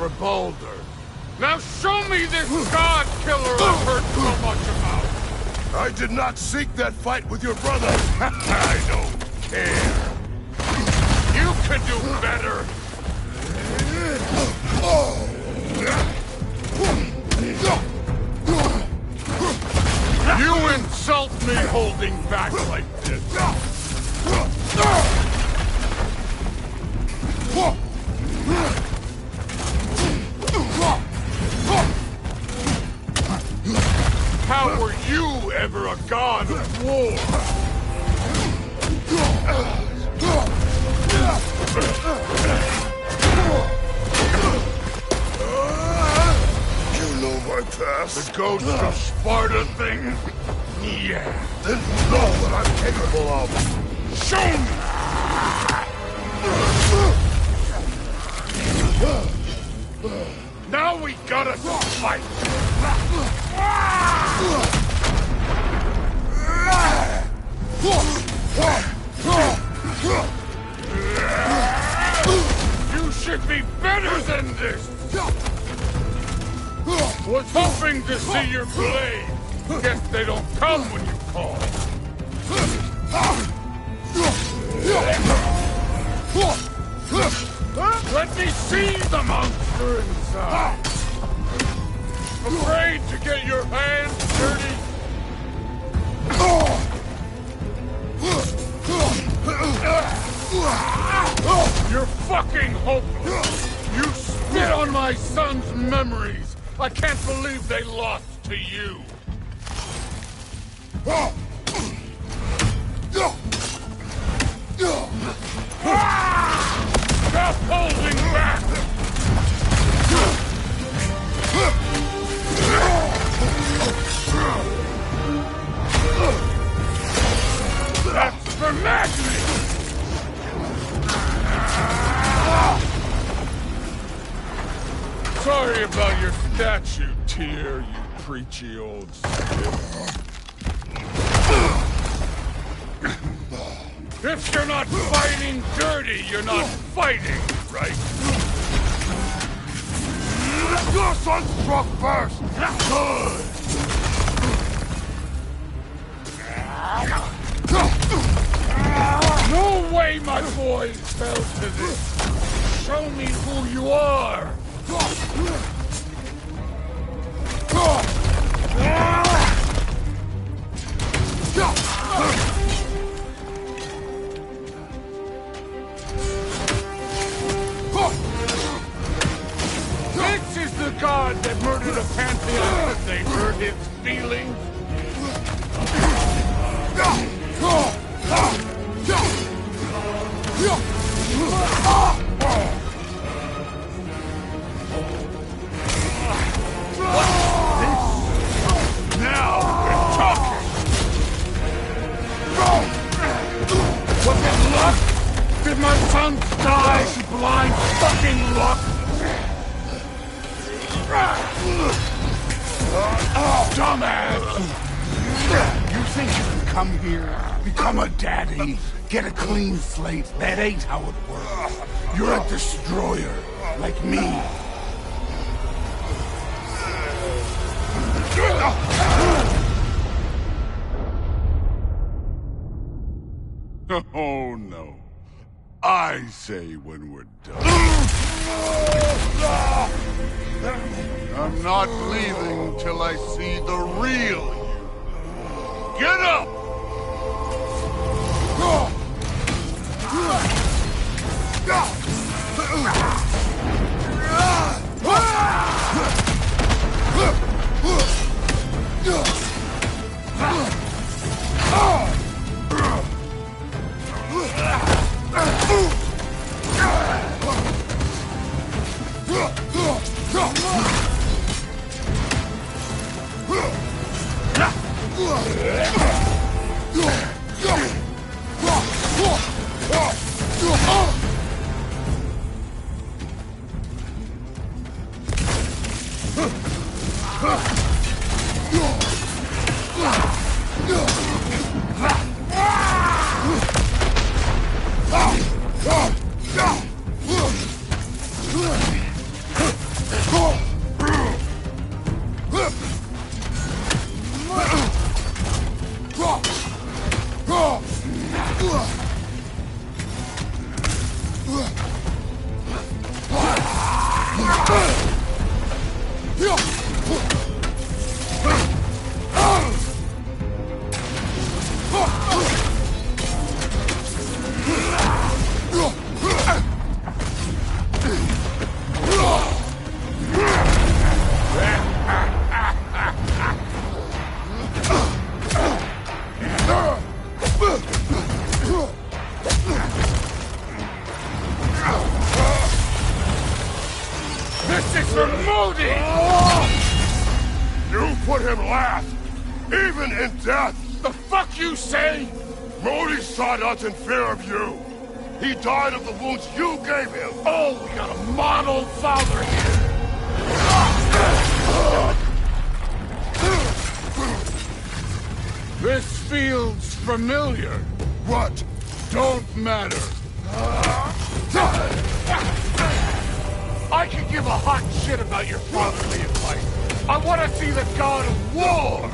for Boulder. Now show me this god killer I've heard so much about! I did not seek that fight with your brother! I don't care! You could do better! You insult me holding back like this! How were you ever a god of war? You know my past. The ghost of Sparta thing? Yeah. Then you know what I'm capable of. Show me! Now we gotta fight! You should be better than this! Was hoping to see your blade. Guess they don't come when you call. Let me see the monster inside! Afraid to get your hands dirty? You're fucking hopeless! You spit on my son's memories! I can't believe they lost to you! Stop holding back! That's for madness! Sorry about your statue, Tyr, you preachy old stiff. If you're not fighting dirty, you're not fighting, right? Your son struck first! Good! No way my boys fell to this! Show me who you are! This is the god that murdered a pantheon because they hurt his feelings? Now we're talking! Was it luck? Did my son die to blind fucking luck? Dumbass! You think you can come here, become a daddy, get a clean slate? That ain't how it works. You're a destroyer, like me. Oh no. I say when we're done. I'm not leaving till I see the real you. Get up! laugh, even in death. The fuck you say? Modi sought us in fear of you. He died of the wounds you gave him. Oh, we got a model father here. This feels familiar. What? Don't matter. I can give a hot shit about your fatherly advice. I want to see the god of war.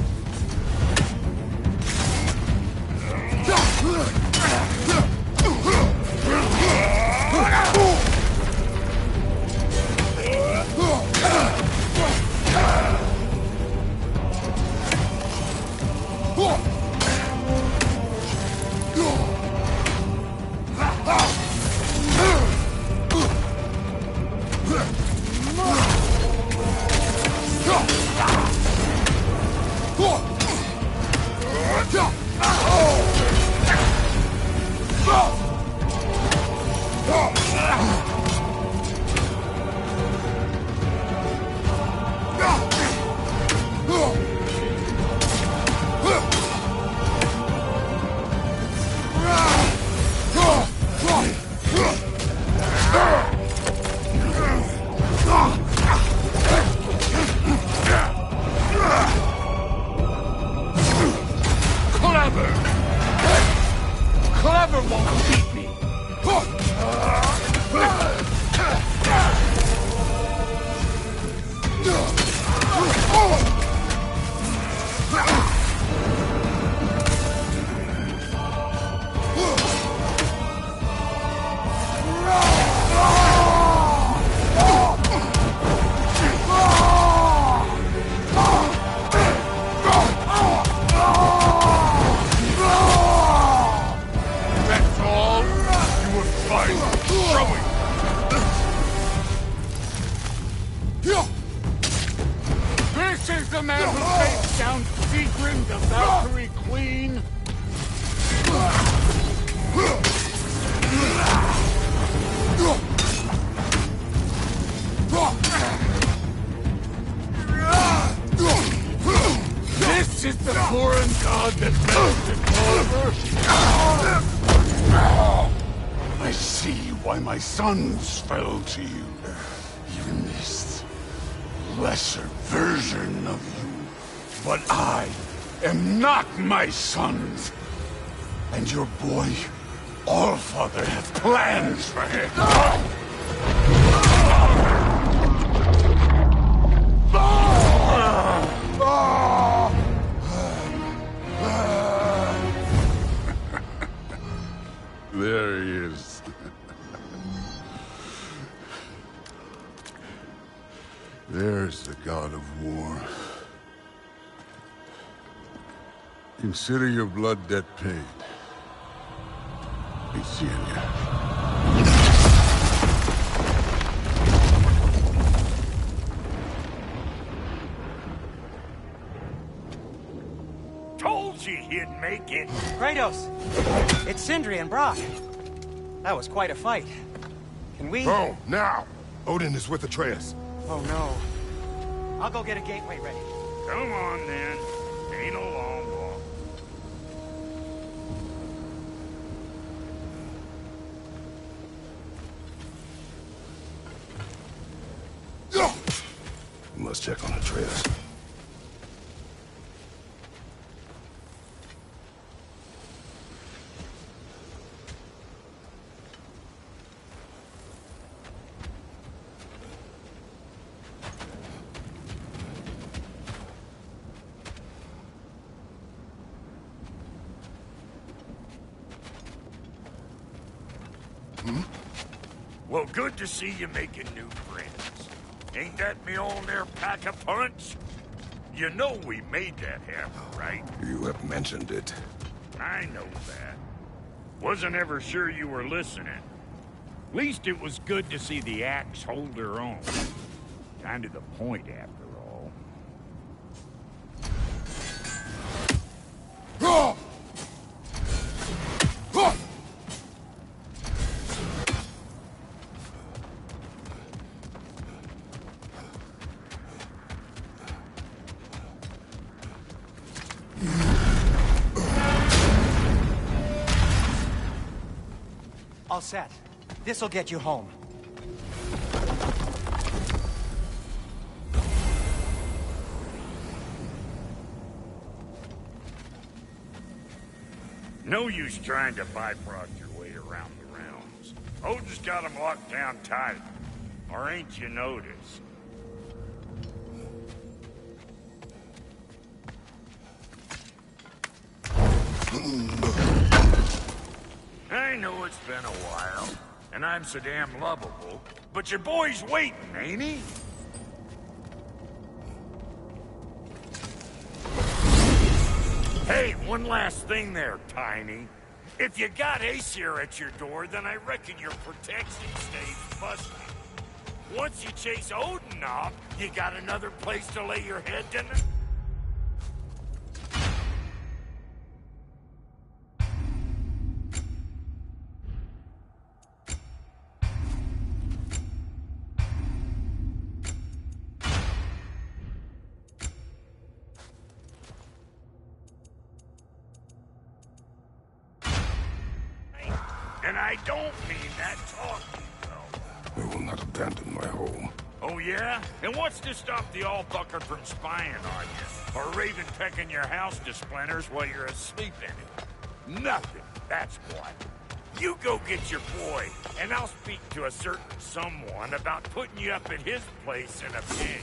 Clever won't beat me. That's all? You were fine. Show it. This is the man who takes down Sigrun, the Valkyrie Queen? This is the foreign god that I see why my sons fell to you. Even this lesser version of you. But I am not my sons. And your boy, Allfather, has plans for him. There he is. There's the god of war. Consider your blood debt paid. Be seeing you. Told you he'd make it. Kratos! It's Sindri and Brock. That was quite a fight. Can we... Oh, now! Odin is with Atreus. Oh, no. I'll go get a gateway ready. Come on, then. Ain't a long walk. We must check on Atreus. Well, good to see you making new friends. Ain't that me on there pack a punch? You know we made that happen, right? You have mentioned it. I know that. Wasn't ever sure you were listening. Least it was good to see the axe hold her own. Kind of the point, after all. All set. This'll get you home. No use trying to bifrost your way around the realms. Odin's got them locked down tight. Or ain't you noticed? I know it's been a while, and I'm so damn lovable, but your boy's waiting, ain't he? Hey, one last thing there, Tiny. If you got Aesir at your door, then I reckon your protection stays busted. Once you chase Odin off, you got another place to lay your head tonight? And I don't mean that talking, though. I will not abandon my home. Oh, yeah? And what's to stop the all-fucker from spying on you? Or Raven pecking your house to splinters while you're asleep in it? Nothing, that's what. You go get your boy, and I'll speak to a certain someone about putting you up at his place in a pinch.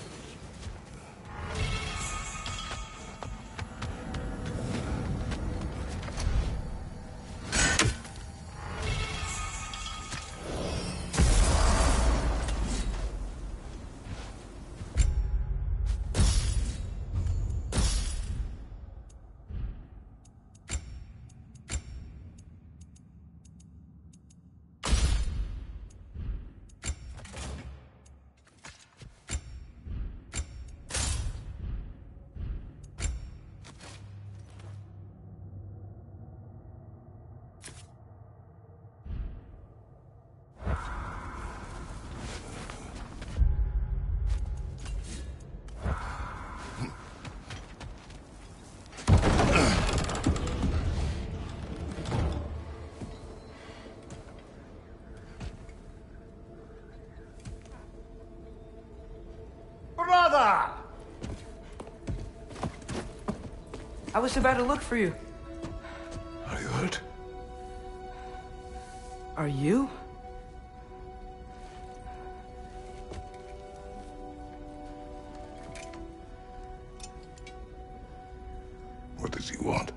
Brother! I was about to look for you. Are you hurt? Are you? What does he want?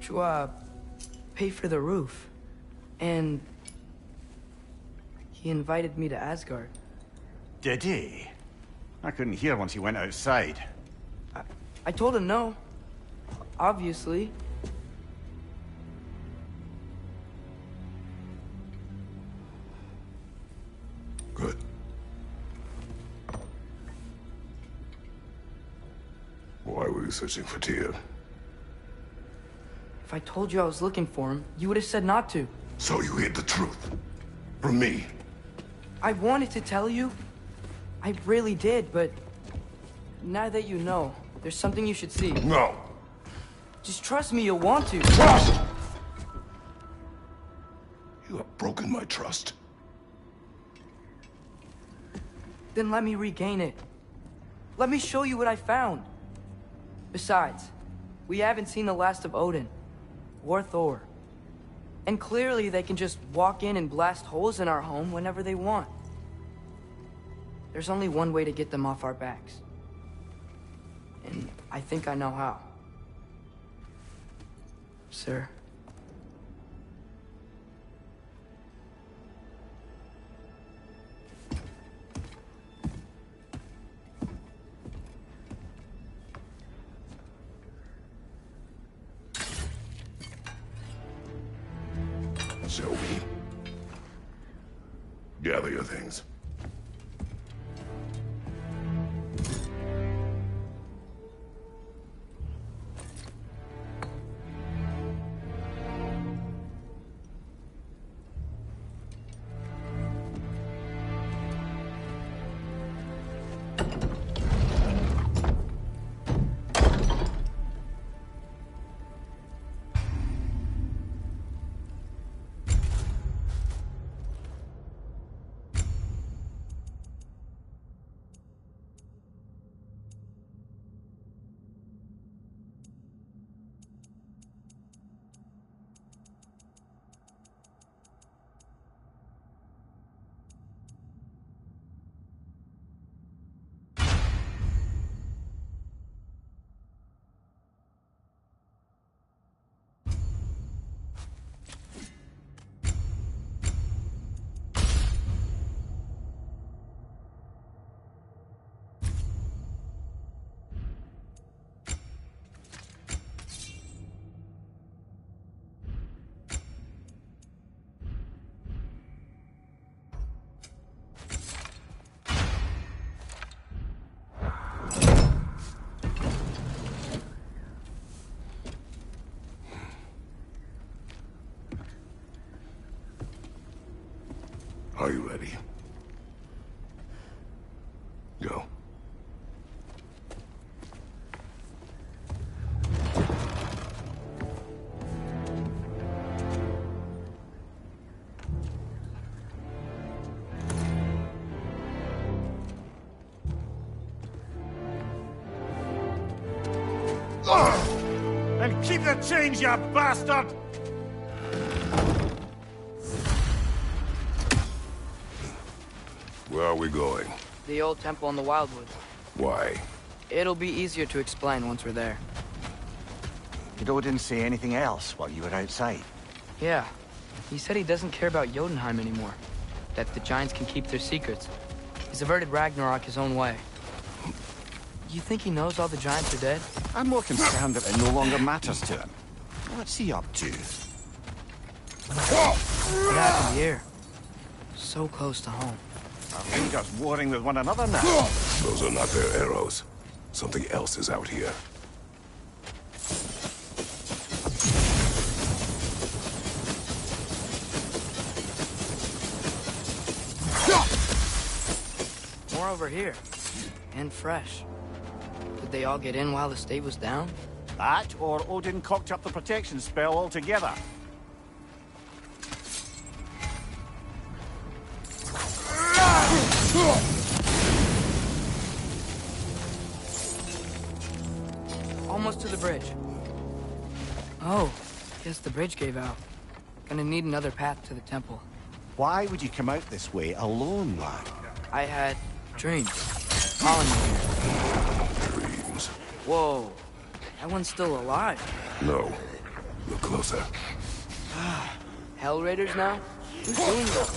To, pay for the roof. And he invited me to Asgard. Did he? I couldn't hear once he went outside. I told him no. Obviously. Good. Why were you searching for Tyr? If I told you I was looking for him, you would have said not to. So you hid the truth. From me. I wanted to tell you. I really did, but now that you know, there's something you should see. No. Just trust me, you'll want to. Trust! You have broken my trust. Then let me regain it. Let me show you what I found. Besides, we haven't seen the last of Odin. Or Thor. And clearly they can just walk in and blast holes in our home whenever they want. There's only one way to get them off our backs. And I think I know how. Sir. Show me. Gather your things. Are you ready? Go. And keep the change, you bastard! Where are we going? The old temple in the Wildwoods. Why? It'll be easier to explain once we're there. Did Odin say anything else while you were outside? Yeah. He said he doesn't care about Jotunheim anymore. That the Giants can keep their secrets. He's averted Ragnarok his own way. You think he knows all the Giants are dead? I'm more concerned that it no longer matters to him. What's he up to? What happened here? So close to home. Our leaders warring with one another now. Those are not their arrows. Something else is out here. More over here. And fresh. Did they all get in while the state was down? That, or Odin cocked up the protection spell altogether. Almost to the bridge. Oh, guess the bridge gave out. Gonna need another path to the temple. Why would you come out this way alone, lad? I had dreams. Calling me here. Dreams. Whoa. That one's still alive. No. Look closer. Hell Raiders now? Who's doing this?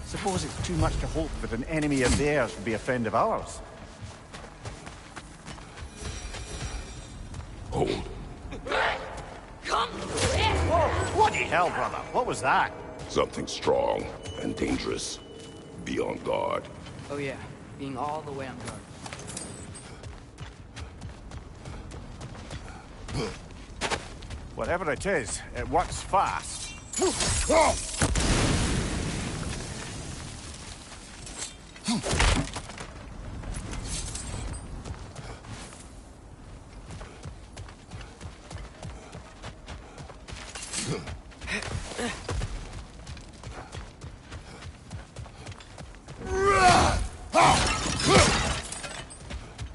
Suppose it's too much to hope that an enemy of theirs would be a friend of ours. Hold. Whoa! Bloody hell, brother! What was that? Something strong and dangerous. Be on guard. Oh yeah, being all the way on guard. Whatever it is, it works fast.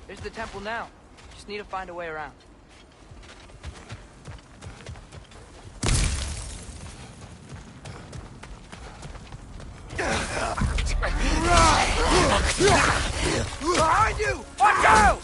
There's the temple now. Just need to find a way around. Behind you! Watch out!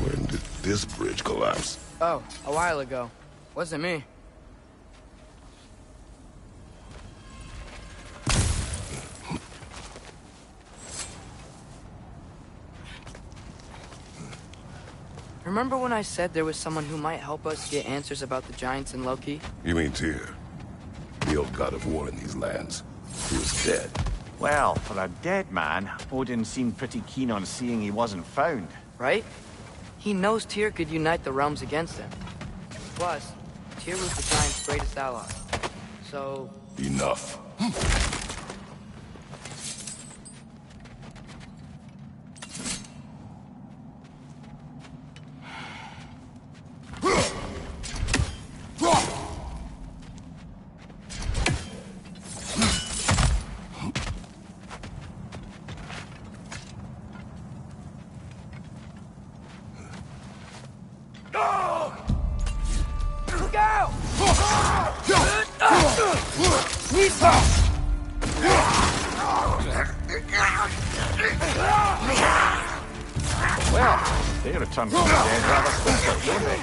When did this bridge collapse? Oh, a while ago. Wasn't me. Remember when I said there was someone who might help us get answers about the Giants and Loki? You mean Tyr? The old god of war in these lands. He was dead. Well, for a dead man, Odin seemed pretty keen on seeing he wasn't found. Right? He knows Tyr could unite the realms against him. Plus, Tyr was the Giants' greatest ally. So... Enough. Look out! Well, they returned from the dead rather quickly, don't they?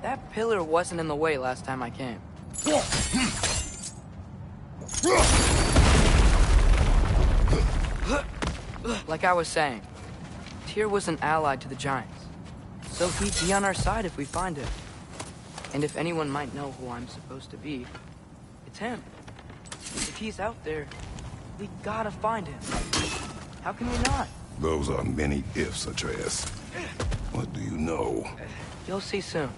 That pillar wasn't in the way last time I came. Like I was saying, Tyr was an ally to the Giants, so he'd be on our side if we find him. And if anyone might know who I'm supposed to be, it's him. If he's out there, we gotta find him. How can we not? Those are many ifs, Atreus. What do you know? You'll see soon.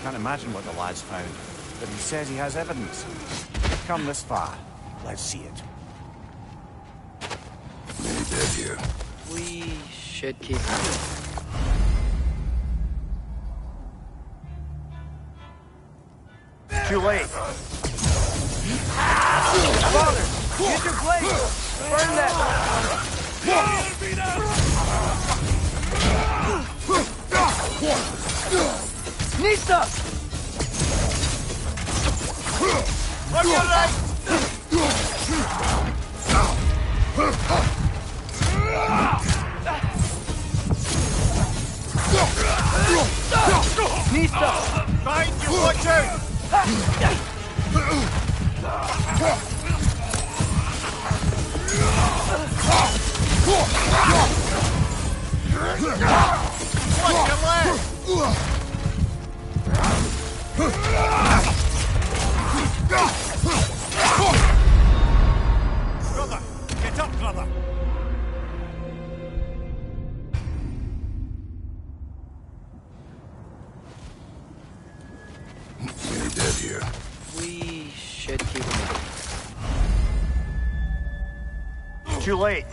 Can't imagine what the lad's found, but he says he has evidence. We've come this far. Let's see it. Many dead here. We should keep him. Too late. Father, get your blade! Burn that! Nista! On your right! Nista! Behind you, watch out! Watch your leg! Brother! Get up, brother! Many dead here. We should keep him. Too late.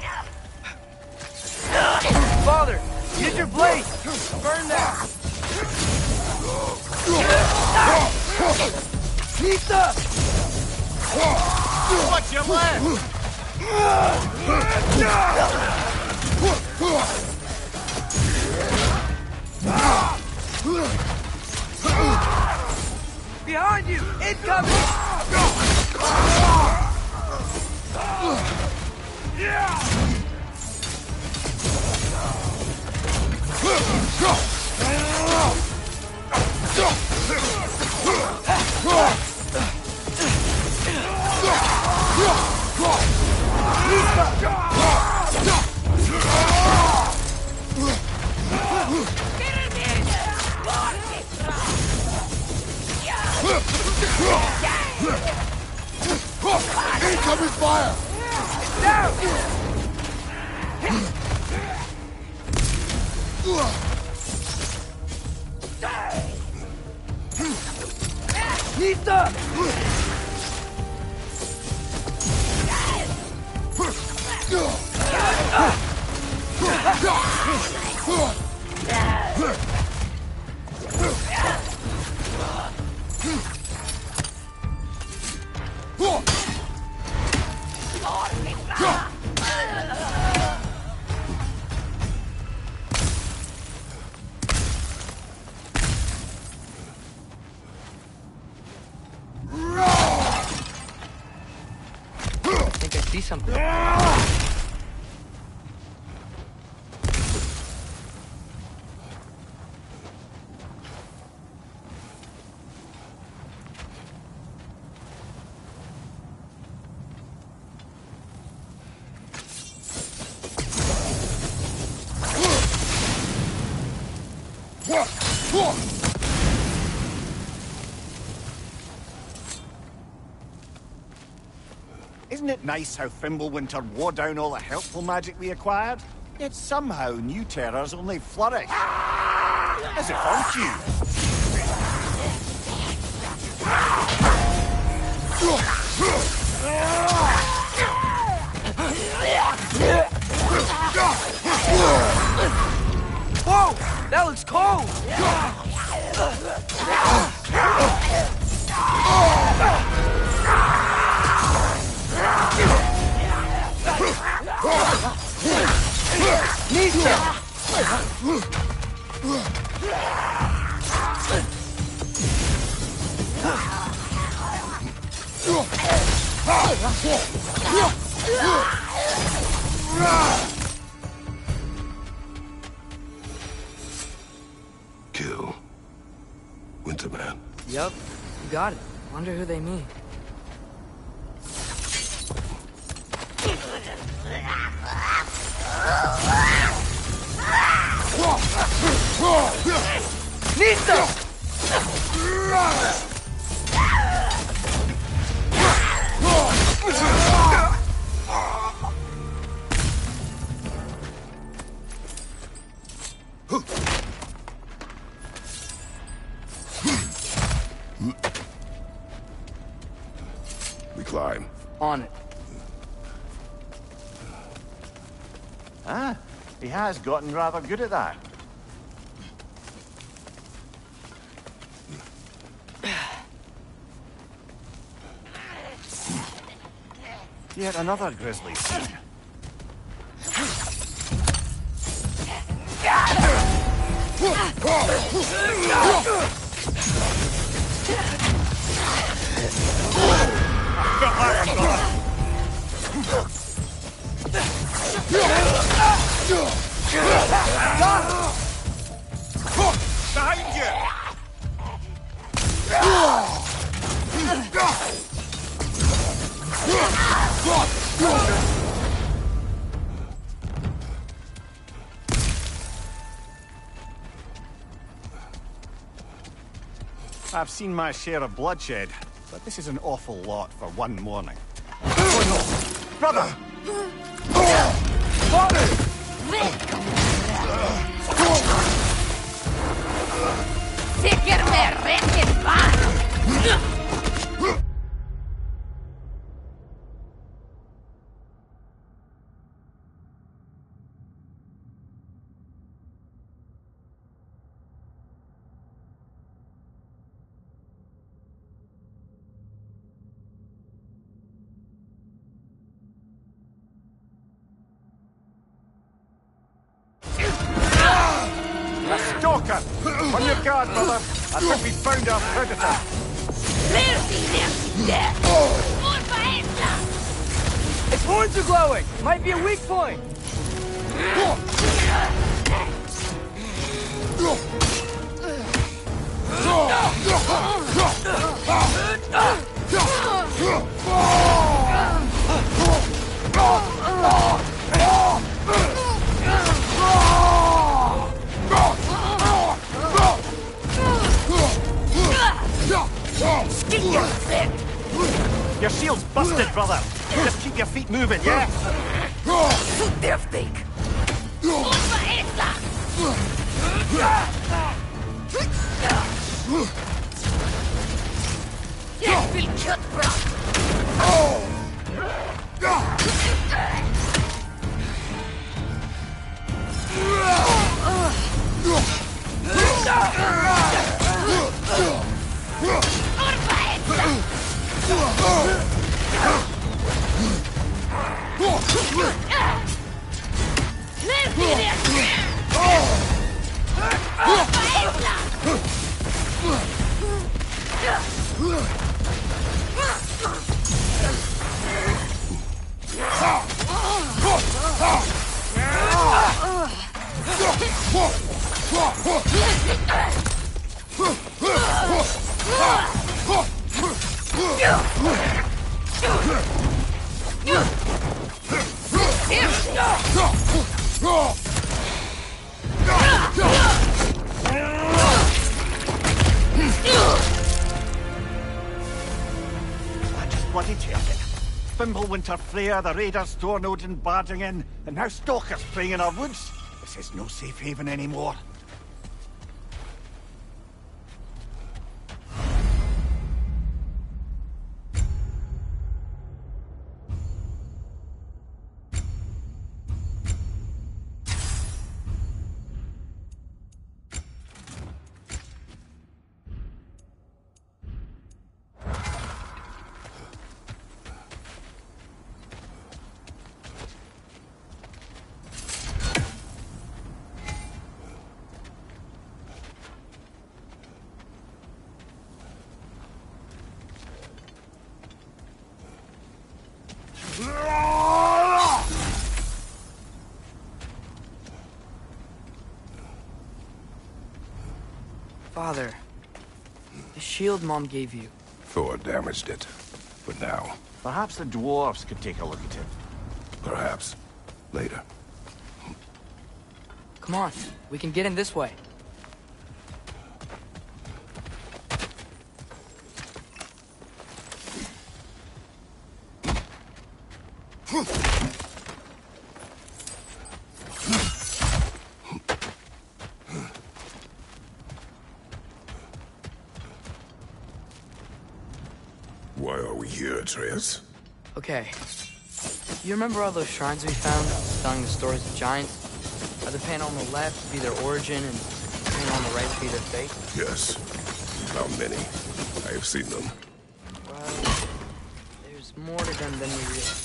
Father, get your blade! Burn that! Nista! Watch your leg! Behind you! Incoming! Incoming fire! Down! Nita! I think I see something. Isn't it nice how Fimbulwinter wore down all the helpful magic we acquired? Yet somehow new terrors only flourish. As if aren't you? Whoa! That looks cold! Kill Winterman. Yup, you got it. Wonder who they mean. Nita! We climb. On it. Ah, he has gotten rather good at that. Yet another grisly scene. Behind you! I've seen my share of bloodshed, but this is an awful lot for one morning. Oh no! Brother! A stalker! On your guard, brother! I think we found our predator! Its horns are glowing! Might be a weak point! Get your Your shield's busted, brother. Just keep your feet moving, yeah? Zu dürftig! Unverändert! Jetzt will Kürtbrot! Bloody take it. Fimbulwinter Freya, the raiders, Stornodin barging in, and now stalkers playing in our woods. This is no safe haven anymore. Father, the shield Mom gave you. Thor damaged it. But now, Perhaps the dwarves could take a look at it. perhaps, later. Come on, we can get in this way. Why are we here, Atreus? Okay. You remember all those shrines we found, telling the stories of giants? Are the panel on the left be their origin, and the panel on the right be their fate? Yes. How many? I have seen them. Well, there's more to them than we realize.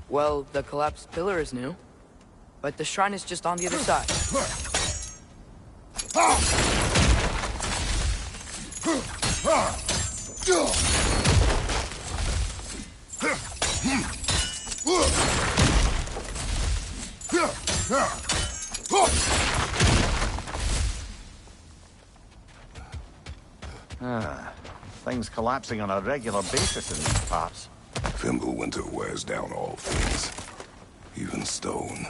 Well, the collapsed pillar is new, but the shrine is just on the other side. Things collapsing on a regular basis in these parts. Fimbulwinter wears down all things, even stone.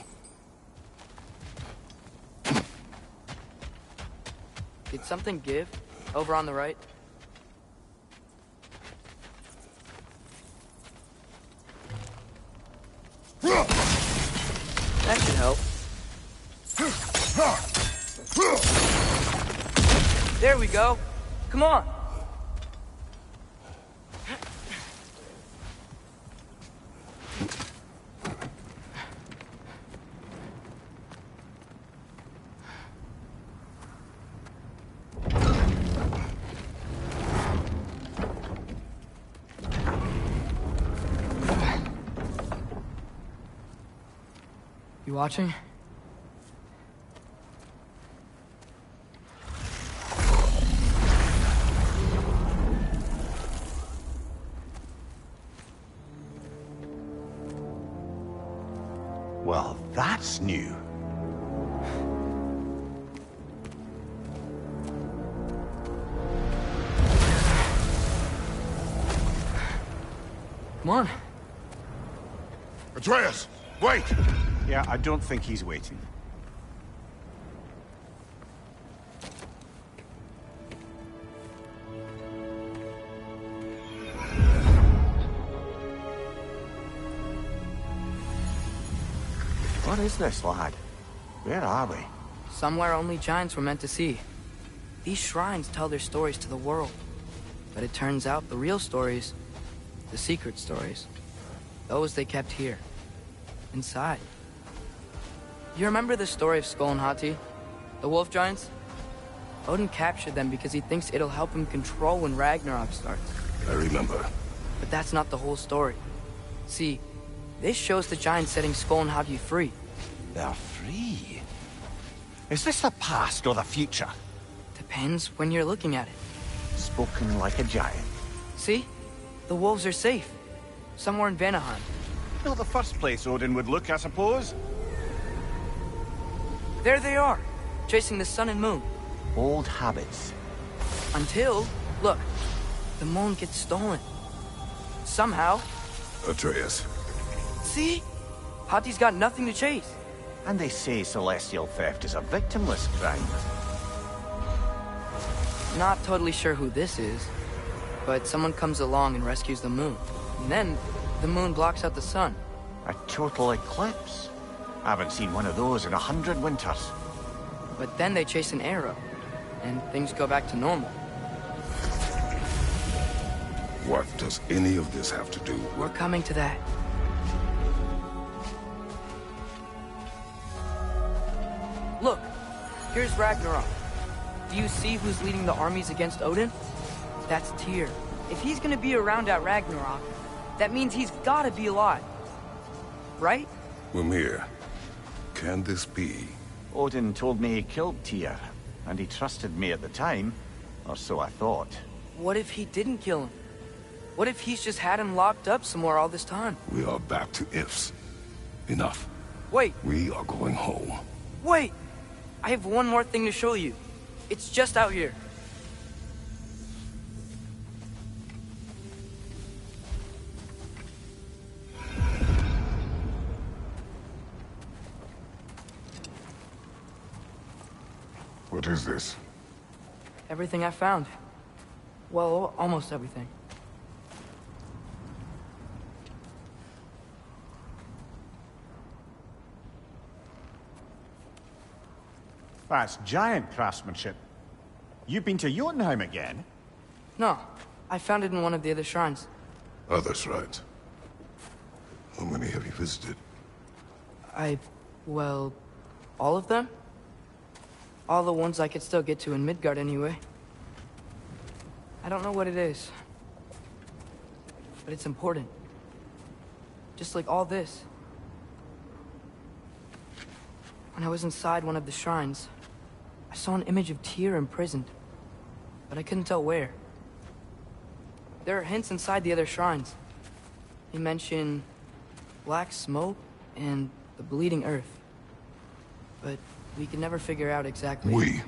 Did something give? Over on the right? That should help. There we go. Come on. You watching? That's new. Come on. Atreus, wait! Yeah, I don't think he's waiting. What is this, lad? Where are we? Somewhere only giants were meant to see. These shrines tell their stories to the world. But it turns out the real stories, the secret stories, those they kept here, inside. You remember the story of Skull and Hati? The wolf giants? Odin captured them because he thinks it'll help him control when Ragnarok starts. I remember. But that's not the whole story. See, this shows the giants setting Skull and Hati free. They're free. Is this the past or the future? Depends when you're looking at it. Spoken like a giant. See? The wolves are safe. Somewhere in Vanaheim. Not the first place Odin would look, I suppose. There they are, chasing the sun and moon. Old habits. Until, look, the moon gets stolen. Somehow. Atreus. See? Hati's got nothing to chase. And they say celestial theft is a victimless crime. Not totally sure who this is, but someone comes along and rescues the moon. And then, the moon blocks out the sun. A total eclipse. I haven't seen one of those in 100 winters. But then they chase an arrow, and things go back to normal. What does any of this have to do? We're coming to that. Look, here's Ragnarok. Do you see who's leading the armies against Odin? That's Tyr. If he's gonna be around at Ragnarok, that means he's gotta be alive. Right? Mimir, can this be? Odin told me he killed Tyr, and he trusted me at the time, or so I thought. What if he didn't kill him? What if he's just had him locked up somewhere all this time? We are back to ifs. Enough. Wait, We are going home. wait! I have one more thing to show you. It's just out here. What is this? Everything I found. Well, almost everything. That's giant craftsmanship. You've been to Jotunheim again? No, I found it in one of the other shrines. Other shrines. How many have you visited? Well, all of them? All the ones I could still get to in Midgard anyway. I don't know what it is. But it's important. Just like all this. When I was inside one of the shrines, I saw an image of Tyr imprisoned. But I couldn't tell where. There are hints inside the other shrines. They mention black smoke and the bleeding earth. But we can never figure out exactly.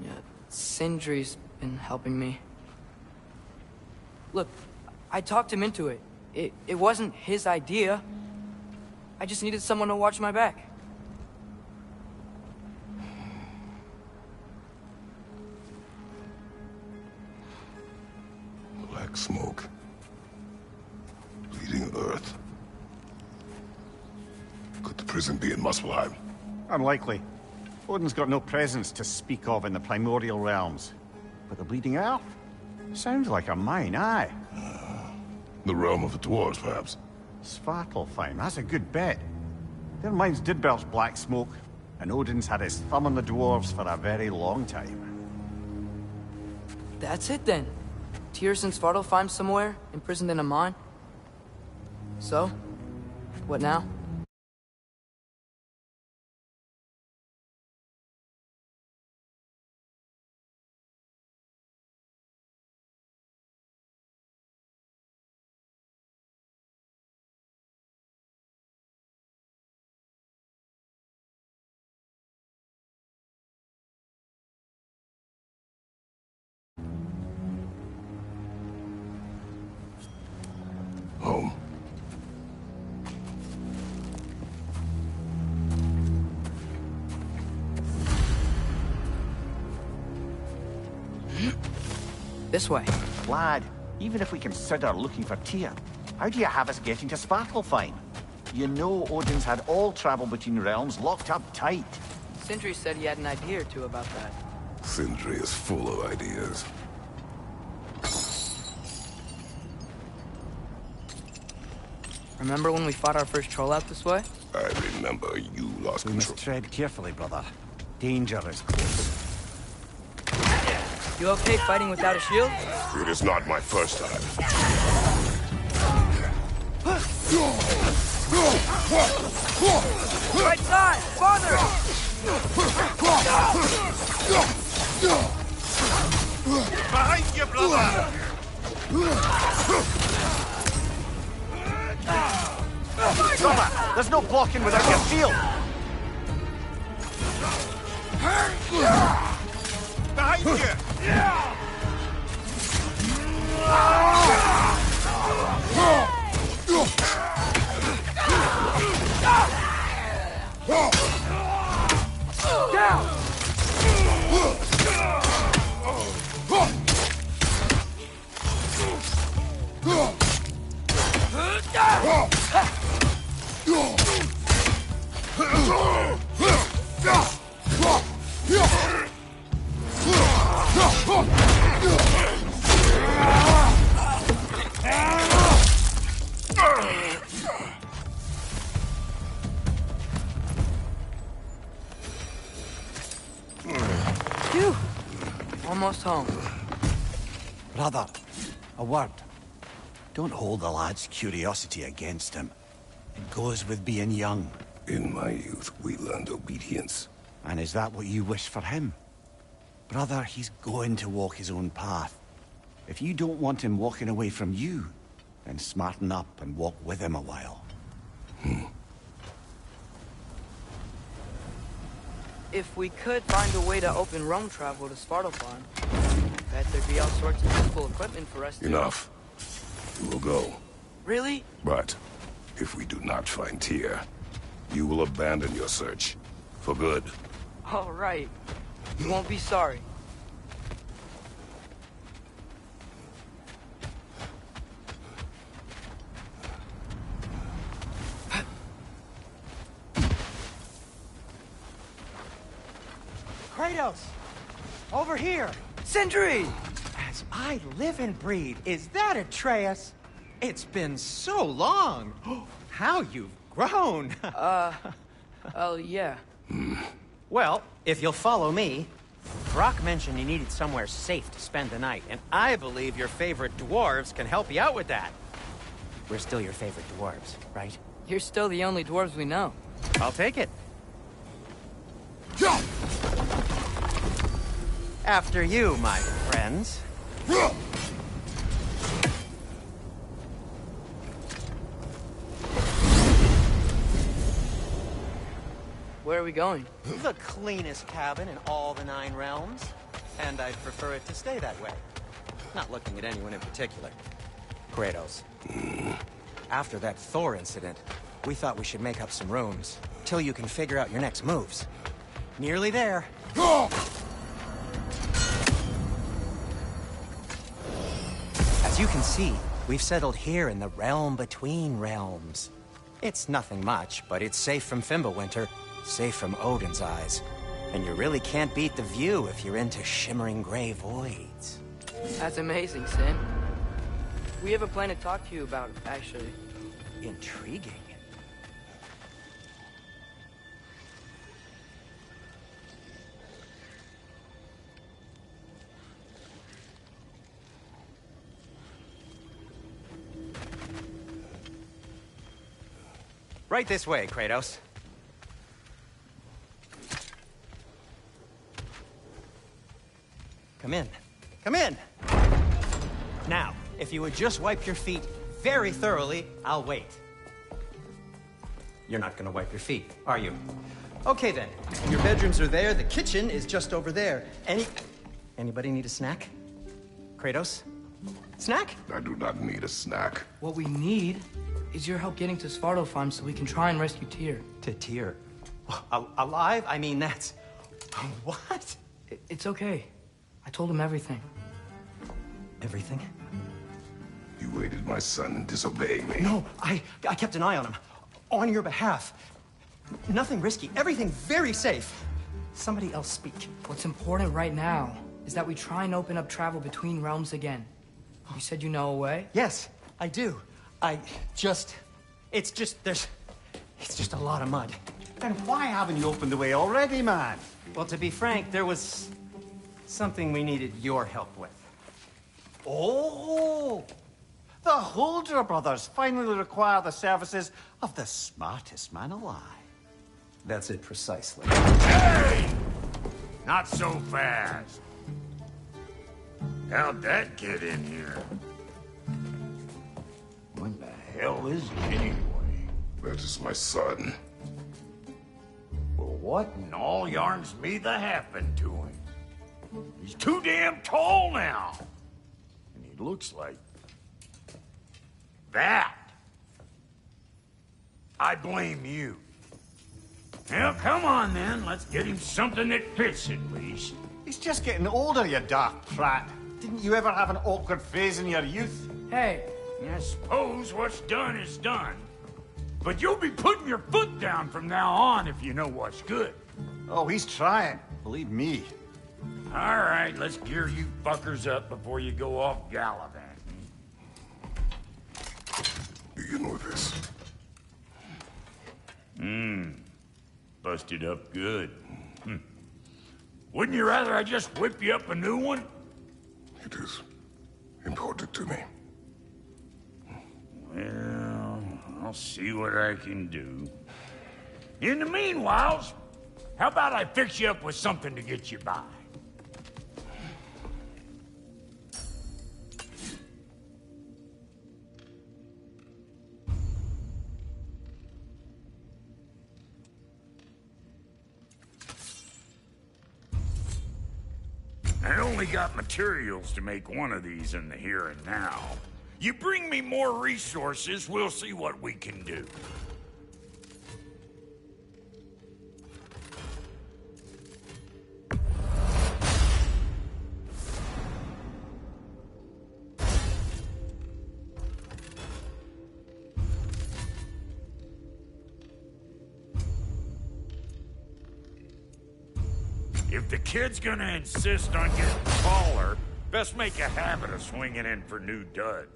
Yeah, Sindri's been helping me. Look, I talked him into it. It wasn't his idea. I just needed someone to watch my back. Black smoke. Bleeding earth. Could the prison be in Muspelheim? Unlikely. Odin's got no presence to speak of in the primordial realms. But the Bleeding Earth? Sounds like a mine, aye. The realm of the dwarves, perhaps. Svartalfheim, that's a good bet. Their mines did belch black smoke, and Odin's had his thumb on the dwarves for a very long time. That's it then. Tyr's in Svartalfheim somewhere, imprisoned in a mine. So, what now? Home. This way. Lad, even if we consider looking for Tyr, how do you have us getting to Svartalfheim? You know Odin's had all travel between realms locked up tight. Sindri said he had an idea or two about that. Sindri is full of ideas. Remember when we fought our first troll out this way? I remember you lost We control. must tread carefully, brother. Danger is close. You okay fighting without a shield? It is not my first time. Right side! Farther! Behind you, brother! Brother, there's no blocking without your shield! Behind you! Phew! Almost home. Brother, a word. Don't hold the lad's curiosity against him. It goes with being young. In my youth, we learned obedience. And is that what you wish for him? Brother, he's going to walk his own path. If you don't want him walking away from you, then smarten up and walk with him a while. If we could find a way to open roam travel to Svartalfheim, bet there'd be all sorts of useful equipment for us to... Enough. We will go. Really? But if we do not find Tyr, you will abandon your search. For good. All right. You won't be sorry. Kratos! Over here! Sindri! As I live and breathe, is that Atreus? It's been so long! How you've grown! Oh, yeah. Well, if you'll follow me, Brock mentioned you needed somewhere safe to spend the night, and I believe your favorite dwarves can help you out with that. We're still your favorite dwarves, right? You're still the only dwarves we know. I'll take it. After you, my friends. Where are we going? The cleanest cabin in all the 9 realms. And I'd prefer it to stay that way. Not looking at anyone in particular. Kratos. After that Thor incident, we thought we should make up some rooms, till you can figure out your next moves. Nearly there. As you can see, we've settled here in the realm between realms. It's nothing much, but it's safe from Fimbulwinter, safe from Odin's eyes. And you really can't beat the view if you're into shimmering gray voids. That's amazing, Sin. We have a plan to talk to you about, actually. Intriguing. Right this way, Kratos. Come in. Come in! Now, if you would just wipe your feet very thoroughly, I'll wait. You're not gonna wipe your feet, are you? Okay then. Your bedrooms are there, the kitchen is just over there. Anybody need a snack? Kratos? Snack? I do not need a snack. What we need is your help getting to Svartalfheim so we can try and rescue Tyr. To Tyr? Alive? I mean, that's... What? It's okay. I told him everything. Everything? You aided my son in disobeying me. No, I kept an eye on him. On your behalf. Nothing risky. Everything very safe. Somebody else speak. What's important right now is that we try and open up travel between realms again. You said you know a way? Yes, I do. It's just a lot of mud. Then why haven't you opened the way already, man? Well, to be frank, there was something we needed your help with. Oh! The Holder brothers finally require the services of the smartest man alive. That's it precisely. Hey! Not so fast. How'd that get in here? What the hell is it anyway? That is my son. Well, what in all yarns me that happened to him? He's too damn tall now. And he looks like... that. I blame you. Well, come on then. Let's get him something that fits at least. He's just getting older, you daft prat. Didn't you ever have an awkward phase in your youth? Hey, I suppose what's done is done. But you'll be putting your foot down from now on if you know what's good. Oh, he's trying. Believe me. All right, let's gear you fuckers up before you go off gallivanting. Begin with this. Busted up good. Wouldn't you rather I just whip you up a new one? It is important to me. Well, I'll see what I can do. In the meanwhile, how about I fix you up with something to get you by? I only got materials to make one of these in the here and now. You bring me more resources, we'll see what we can do. If the kid's gonna insist on getting taller, best make a habit of swinging in for new duds.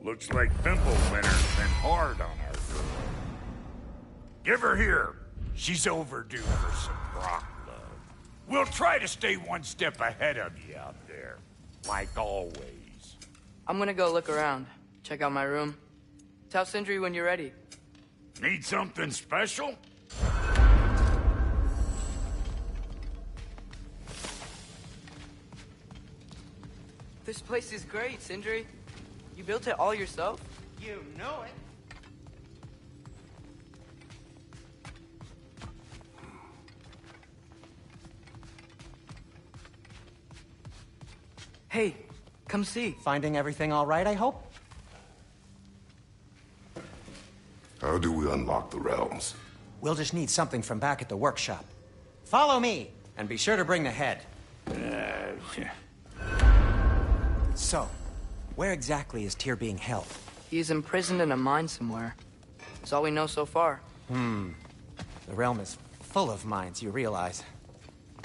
Looks like Winter's been hard on our girl. Give her here. She's overdue for some rock love. We'll try to stay one step ahead of you out there, like always. I'm gonna go look around. Check out my room. Tell Sindri when you're ready. Need something special? This place is great, Sindri. You built it all yourself? You know it. Hey, come see. Finding everything all right, I hope? How do we unlock the realms? We'll just need something from back at the workshop. Follow me, and be sure to bring the head. So, where exactly is Tyr being held? He's imprisoned in a mine somewhere. That's all we know so far. The realm is full of mines, you realize.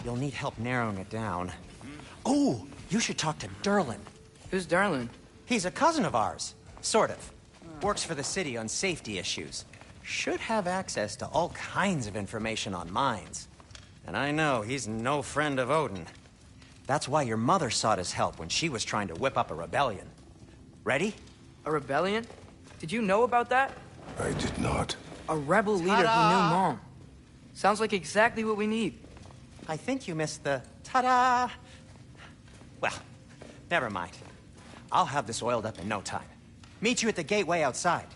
You'll need help narrowing it down. Oh, you should talk to Durlin. Who's Darlin? He's a cousin of ours. Sort of. Works for the city on safety issues. Should have access to all kinds of information on mines. And I know he's no friend of Odin. That's why your mother sought his help when she was trying to whip up a rebellion. Ready? A rebellion? Did you know about that? I did not. A rebel leader who knew Mom. Sounds like exactly what we need. I think you missed the ta-da. Well, never mind. I'll have this oiled up in no time. Meet you at the gateway outside.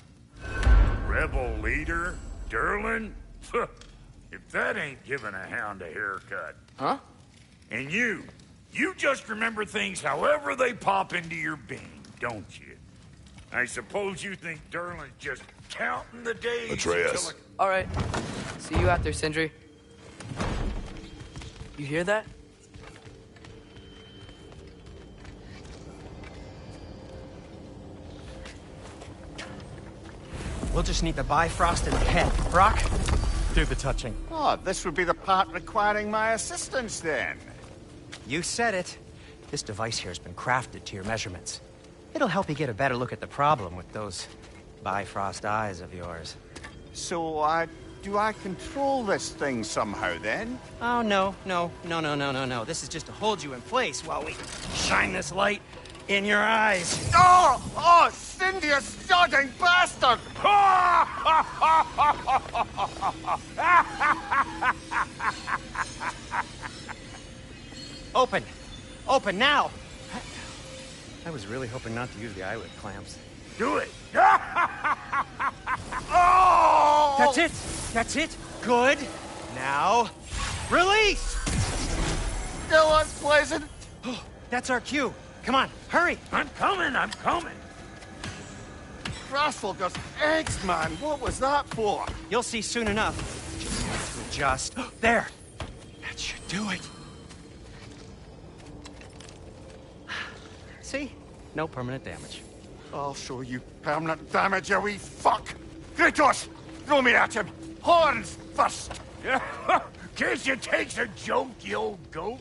Rebel leader? Durlin? If that ain't giving a hound a haircut. Huh? And you just remember things however they pop into your being, don't you? I suppose you think Durlin's just counting the days Atreus. All right. See you out there, Sindri. You hear that? We'll just need the Bifrost in the head. Brock, do the touching. Oh, this would be the part requiring my assistance, then. You said it. This device here has been crafted to your measurements. It'll help you get a better look at the problem with those Bifrost eyes of yours. So, do I control this thing somehow, then? Oh, no. This is just to hold you in place while we shine this light in your eyes. Oh, Cindy, you sodding bastard! Open! Open now! I was really hoping not to use the eyelid clamps. Do it! Oh! That's it! That's it! Good! Now, release! Still unpleasant. That's our cue. Come on, hurry! I'm coming! Crossfogger's eggs, man. What was that for? You'll see soon enough. Just have to adjust. There! That should do it. See? No permanent damage. I'll show you permanent damage, you wee fuck! Kratos! Throw me at him! Horns first! Guess you takes a joke, you old goat.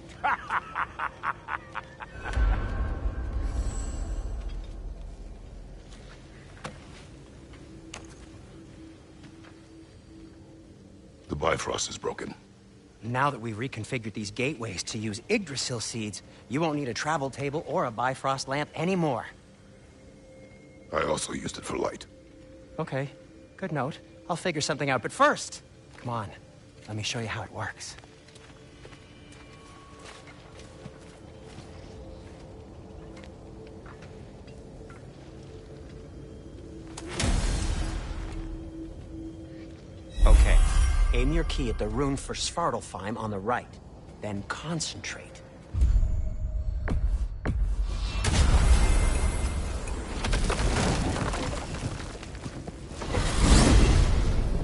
The Bifrost is broken. Now that we've reconfigured these gateways to use Yggdrasil seeds, you won't need a travel table or a Bifrost lamp anymore. I also used it for light. Okay, good note. I'll figure something out, but first, come on, let me show you how it works. Okay, aim your key at the rune for Svartalfheim on the right, then concentrate.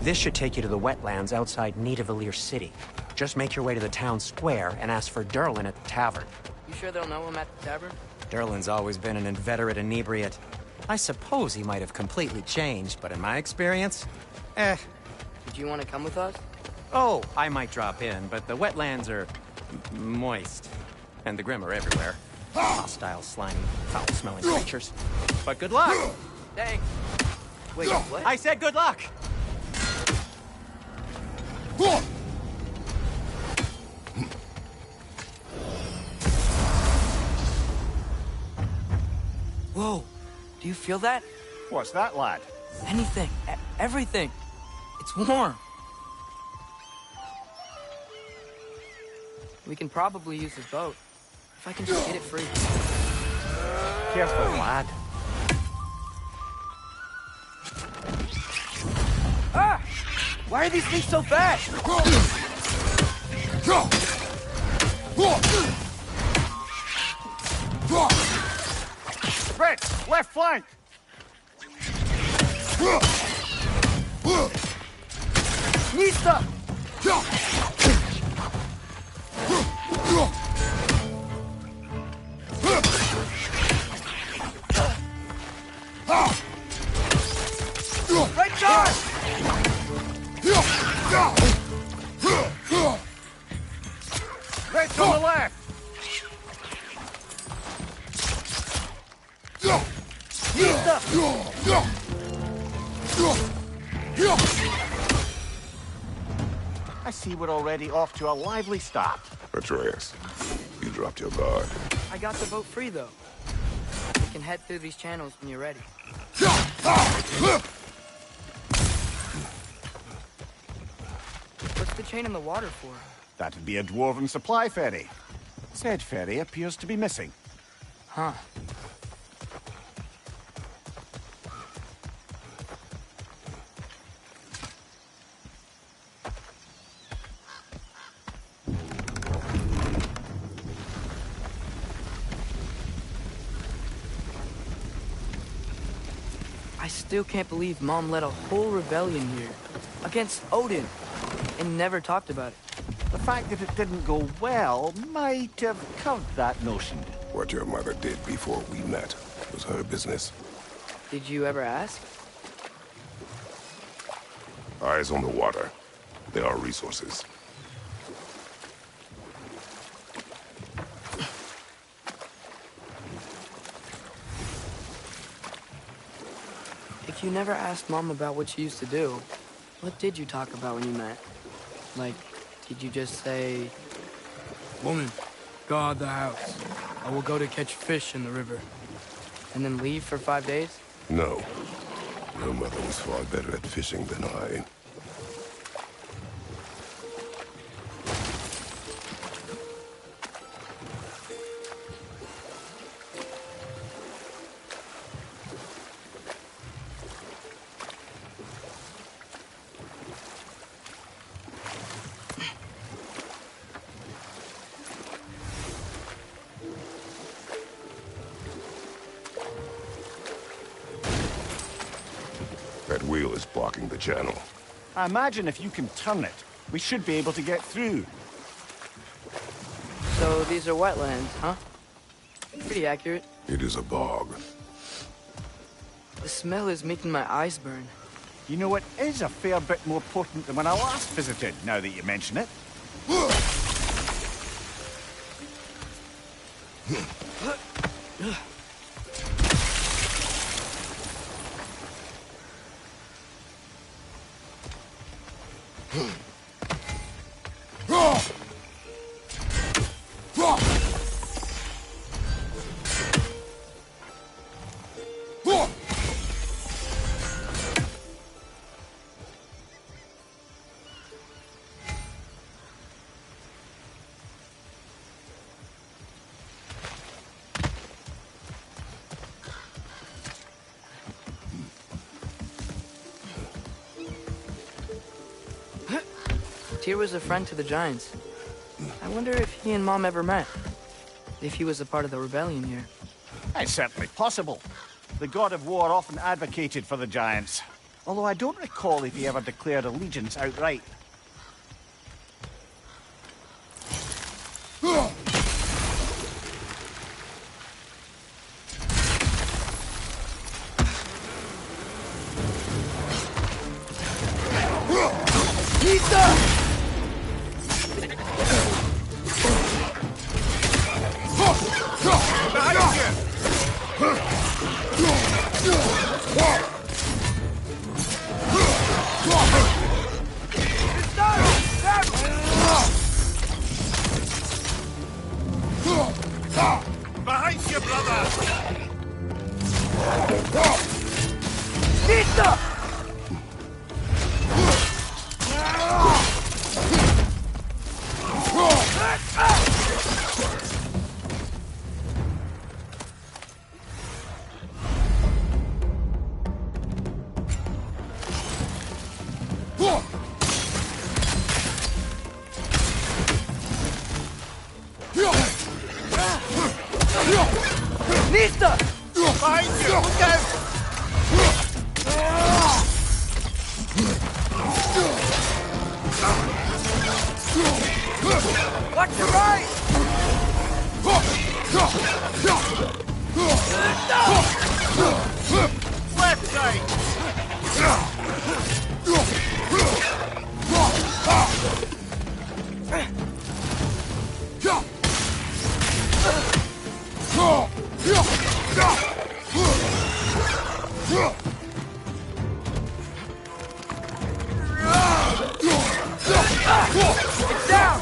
This should take you to the wetlands outside Nidavellir City. Just make your way to the town square and ask for Durlin at the tavern. You sure they'll know him at the tavern? Durlin's always been an inveterate inebriate. I suppose he might have completely changed, but in my experience, Did you want to come with us? Oh, I might drop in, but the wetlands are moist. And the Grim are everywhere. Hostile, slimy, foul-smelling creatures. But good luck! Thanks. Wait, what? I said good luck! Whoa, do you feel that? What's that, lad? Anything, everything. It's warm. We can probably use this boat. If I can just get it free. Careful, lad. Ah! Why are these things so fast? Red, left flank! Nista! Right side! Red's on the left! I see we're already off to a lively start. Atreus, you dropped your guard. I got the boat free, though. We can head through these channels when you're ready. What's the chain in the water for? That'd be a dwarven supply ferry. Said ferry appears to be missing. Huh. I still can't believe Mom led a whole rebellion here. Against Odin. And never talked about it. The fact that it didn't go well might have curved that notion. What your mother did before we met was her business. Did you ever ask? Eyes on the water. There are resources. If you never asked Mom about what she used to do, what did you talk about when you met? Like, did you just say, "Woman, guard the house. I will go to catch fish in the river," and then leave for 5 days? No. Your mother was far better at fishing than I. That wheel is blocking the channel. I imagine if you can turn it, we should be able to get through. So these are wetlands, huh? Pretty accurate. It is a bog. The smell is making my eyes burn. You know, it is a fair bit more potent than when I last visited, now that you mention it. Tyr was a friend to the Giants. I wonder if he and Mom ever met. If he was a part of the rebellion here. It's certainly possible. The god of war often advocated for the Giants. Although I don't recall if he ever declared allegiance outright. Behind you, brother! Nista! Behind you! Look out! Watch your right! Left side! It's down!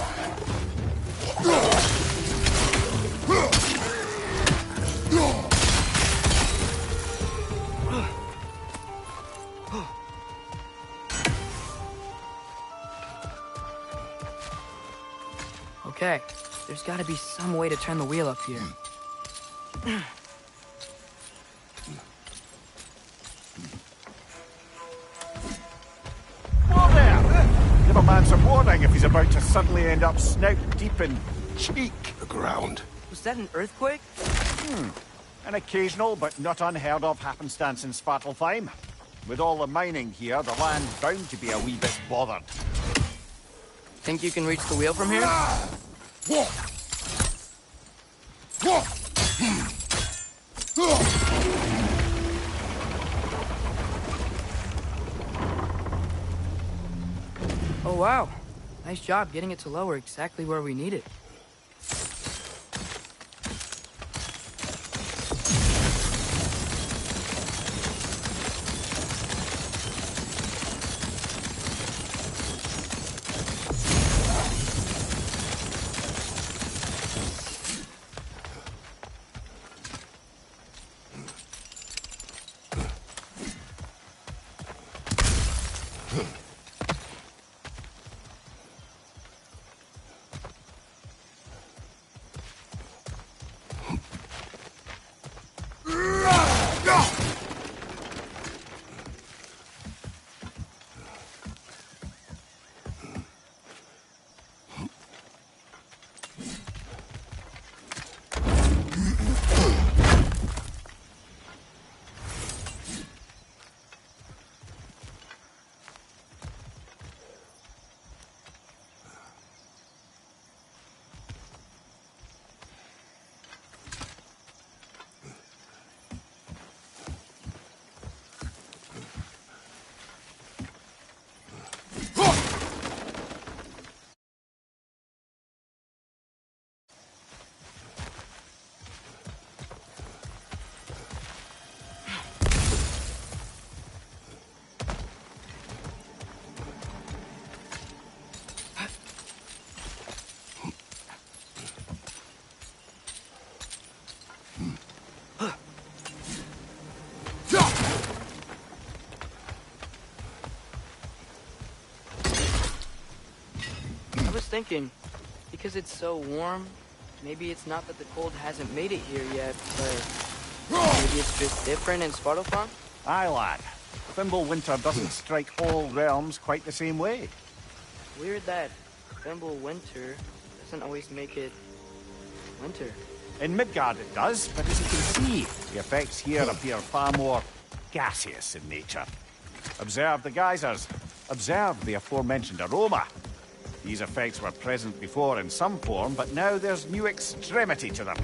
Okay, there's gotta be some way to turn the wheel up here. Whoa there! Give a man some warning if he's about to suddenly end up snout deep in cheek. The ground. Was that an earthquake? An occasional but not unheard of happenstance in Svartalfheim. With all the mining here, the land's bound to be a wee bit bothered. Think you can reach the wheel from here? Oh wow. Nice job getting it to lower exactly where we need it. I was thinking, because it's so warm, maybe it's not that the cold hasn't made it here yet, but maybe it's just different in Svartalfheim? Aye, lad. Fimbulwinter doesn't strike all realms quite the same way. Weird that Fimbulwinter doesn't always make it winter. In Midgard it does, but as you can see, the effects here appear far more gaseous in nature. Observe the geysers. Observe the aforementioned aroma. These effects were present before in some form, but now there's new extremity to them.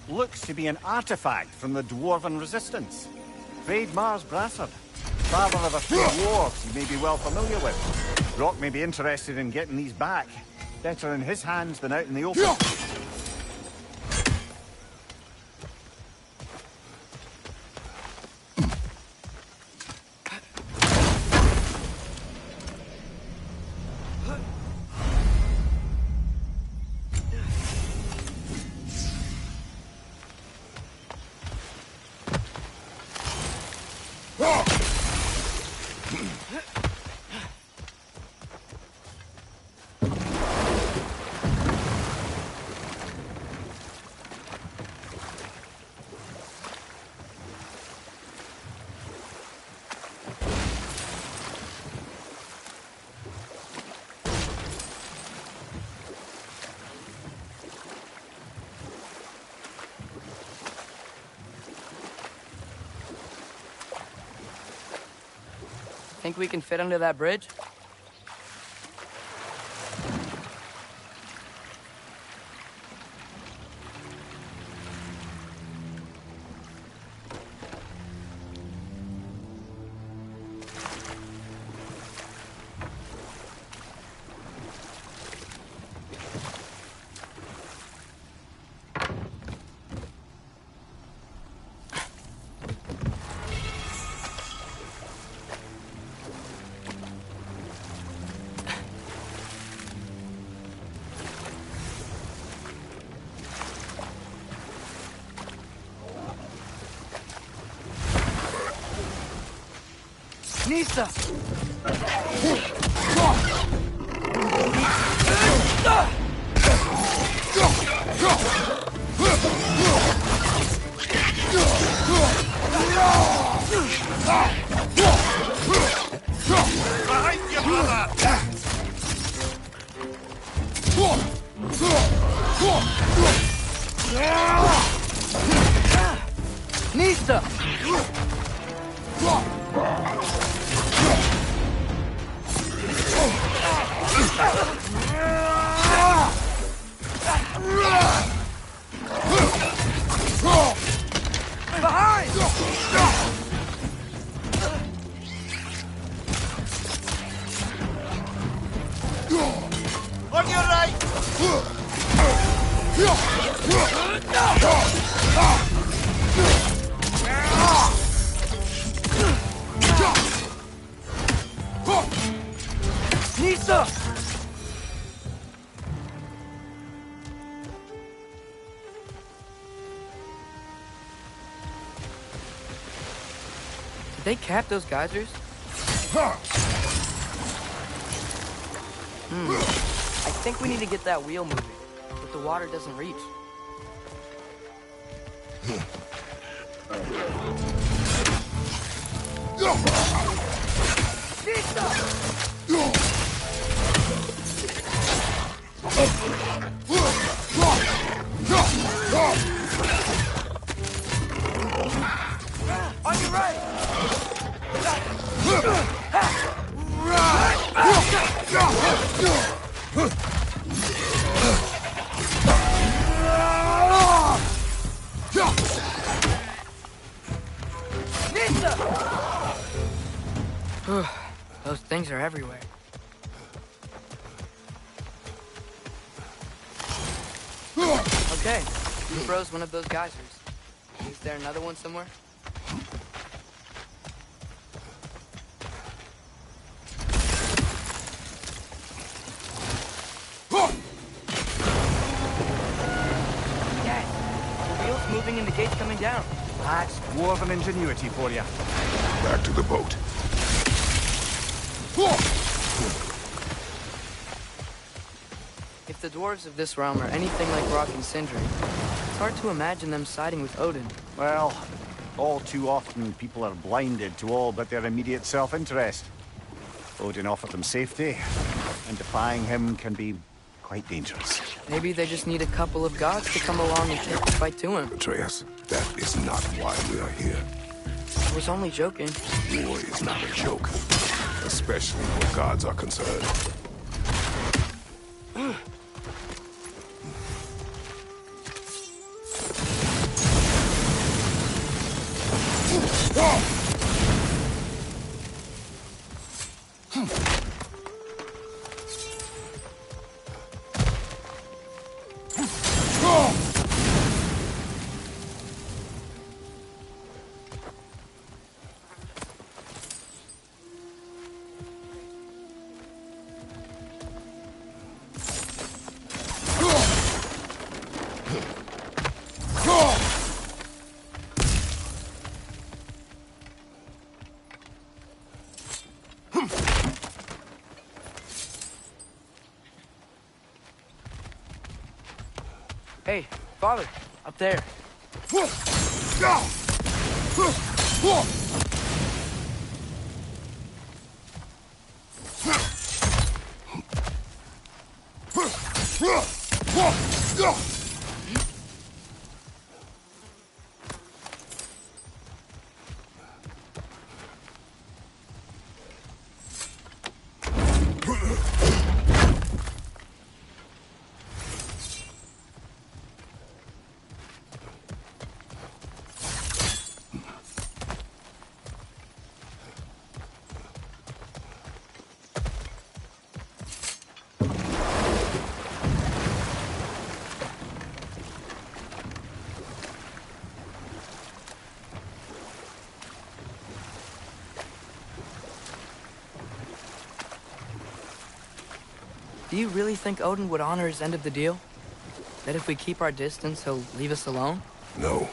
Looks to be an artifact from the Dwarven Resistance. Mars Brassard, father of a few dwarves you may be well familiar with. Rock may be interested in getting these back. Better in his hands than out in the open. Think we can fit under that bridge? Nisa! Behind you, brother! Nisa! Behind! On your right! Nisa! Did they cap those geysers? I think we need to get that wheel moving, but the water doesn't reach. On your right! Those things are everywhere. Okay, you froze one of those geysers. Is there another one somewhere? Dad, the wheel's moving and the gate's coming down. That's dwarven ingenuity for you. Back to the boat. If the dwarves of this realm are anything like Rock and Sindri, it's hard to imagine them siding with Odin. Well, all too often people are blinded to all but their immediate self-interest. Odin offered them safety, and defying him can be quite dangerous. Maybe they just need a couple of gods to come along and take the fight to him. Atreus, that is not why we are here. I was only joking. War is not a joke, especially where gods are concerned. Hey, Father, up there. Do you really think Odin would honor his end of the deal? That if we keep our distance, he'll leave us alone? No.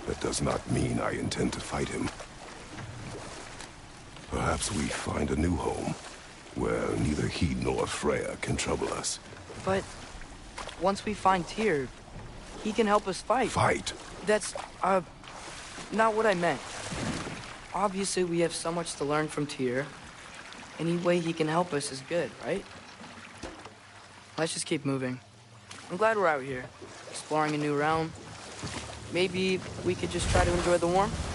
That does not mean I intend to fight him. Perhaps we find a new home, where neither he nor Freya can trouble us. But once we find Tyr, he can help us fight. Fight? That's, not what I meant. Obviously, we have so much to learn from Tyr. Any way he can help us is good, right? Let's just keep moving. I'm glad we're out here, exploring a new realm. Maybe we could just try to enjoy the warmth?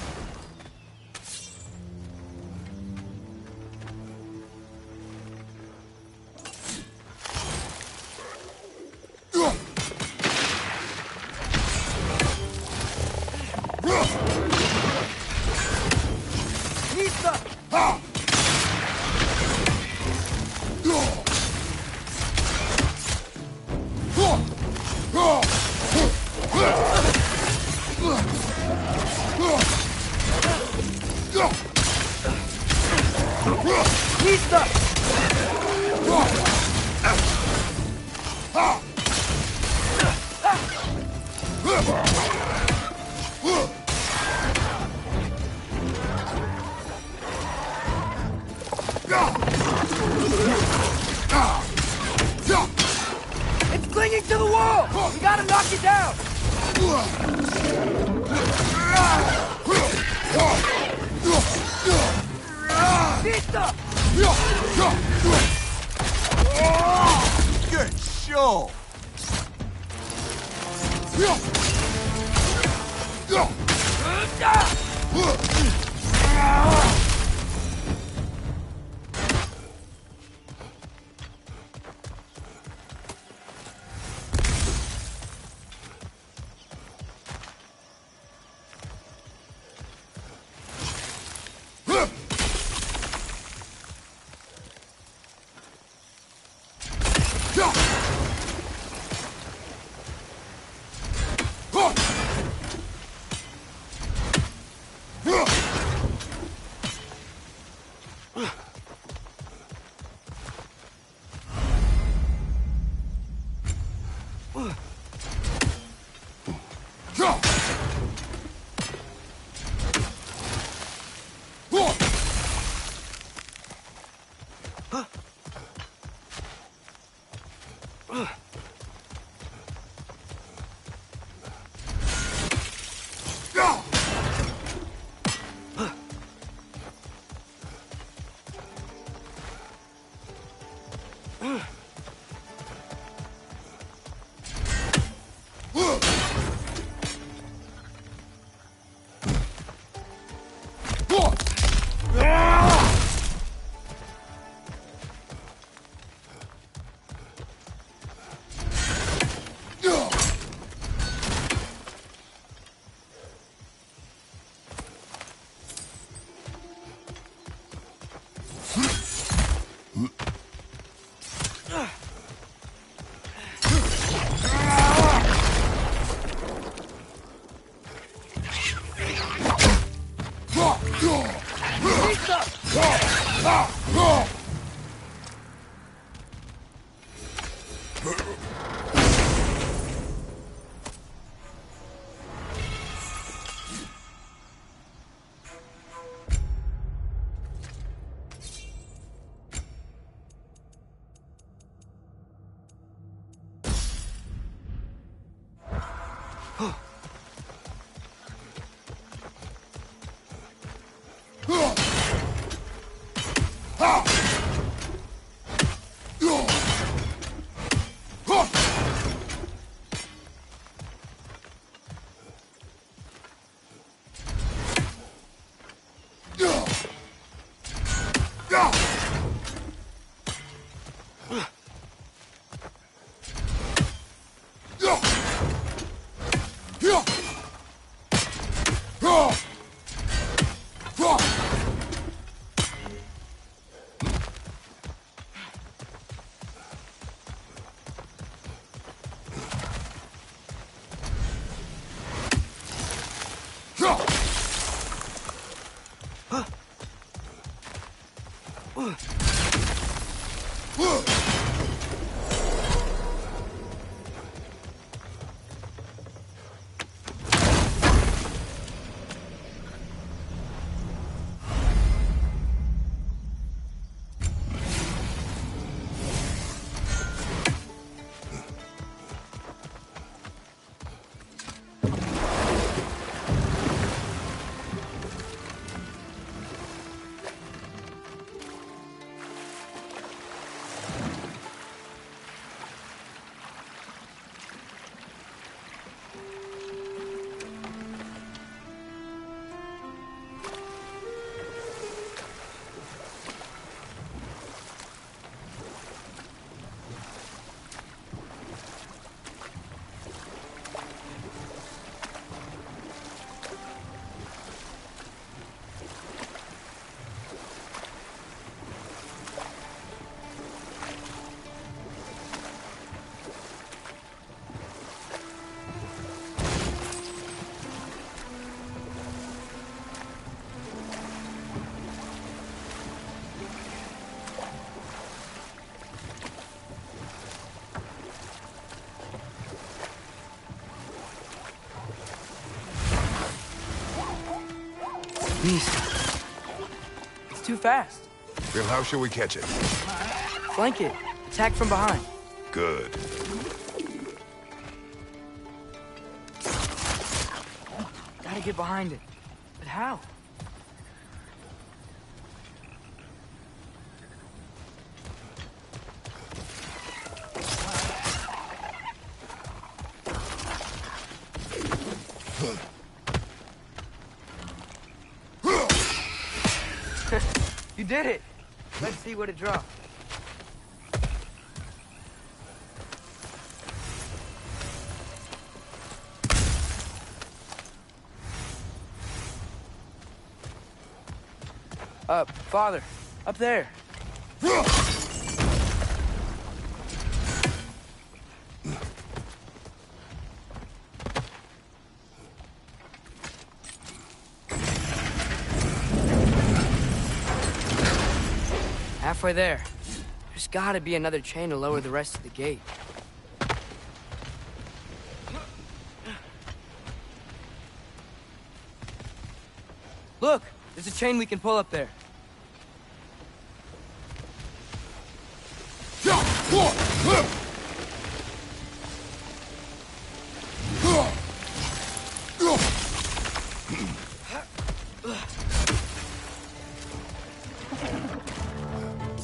It's clinging to the wall! We gotta knock it down! Pizza! Good show! Beast. It's too fast. Then how shall we catch it? Flank it. Attack from behind. Good. Gotta get behind it. But how? You did it! Let's see what it dropped. Father, up there. Halfway there. There's gotta be another chain to lower the rest of the gate. Look! There's a chain we can pull up there.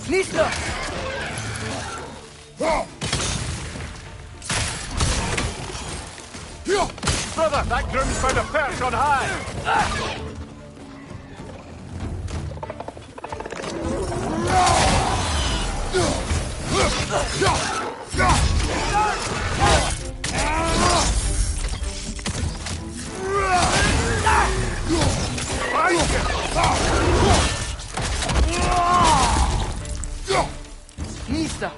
Nista! Brother, that groom's found a perch on high! Nista!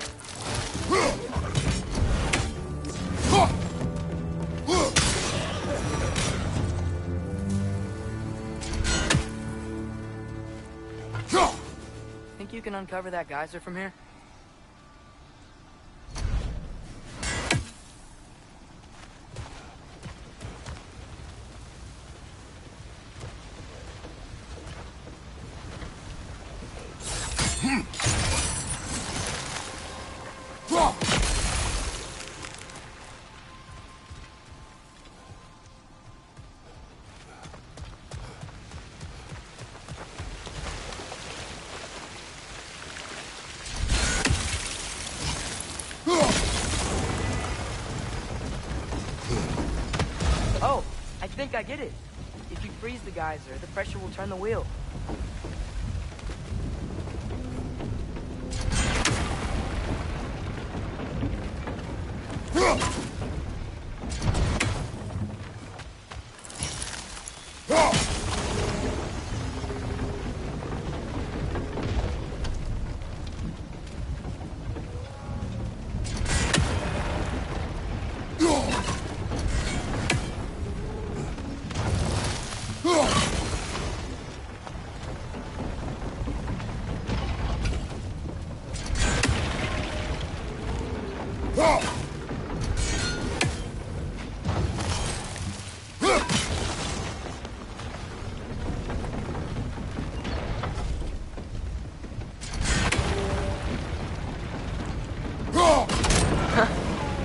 Think you can uncover that geyser from here? Oh, I think I get it. If you freeze the geyser, the pressure will turn the wheel.